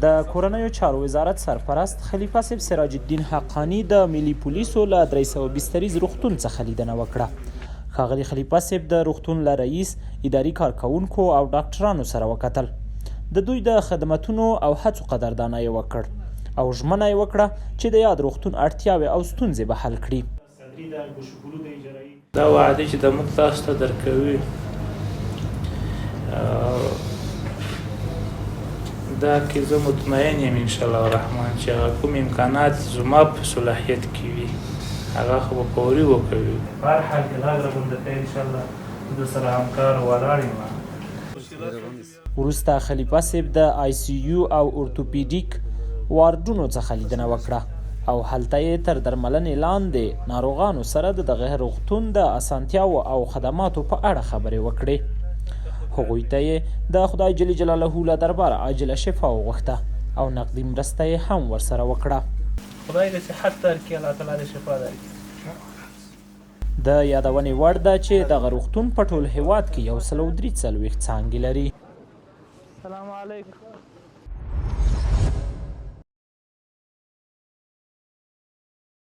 د کورنیو چارو وزارت سرپرست خلیفه صاحب سراج الدین حقانی د ملي پولیسو له 300 بستریز روغتون څخه لیدنه وکړه. ښاغلي خلیفه صاحب د روغتون له رئیس، اداري کارکوونکو او ډاکټرانو سره وکتل. د دوی د خدمتونو او هڅو قدردانه یې وکړ او ژمنه یې وکړه چې د یاد روغتون اړتیاوې او ستونزې به حل کړي. دا وعده چې د موږ تاسو ته درکوي دا کې زه مطمئن یم انشاءالله الرحمن چې هغه کوم امکانات زما په صلاحیت کې وي هغه خو به فوري وکوي. په هر حال کې غږ رابنده کوي انشاءالله د سره همکار ولاړ یم. وروسته خلیفه صاحب د آی سی یو او اورتوپیډیک واردونو څخه لیدنه وکړه او هلته یې تر درملنې لاندې ناروغانو سره د دغه روغتون د اسانتیاو او خدماتو په اړه خبرې وکړې. هغوی ته یې د خدای جل جلاله له درباره عاجله شفا وغوښته او نقدي مرسته یې هم ورسره وکړه. خدای دې صحت درکړي، الله تعالی دې شفا درکړي. د یادونې وړ ده چې دغه روغتون په ټول هیواد کې 143 څانګې لري. السلام علیکم.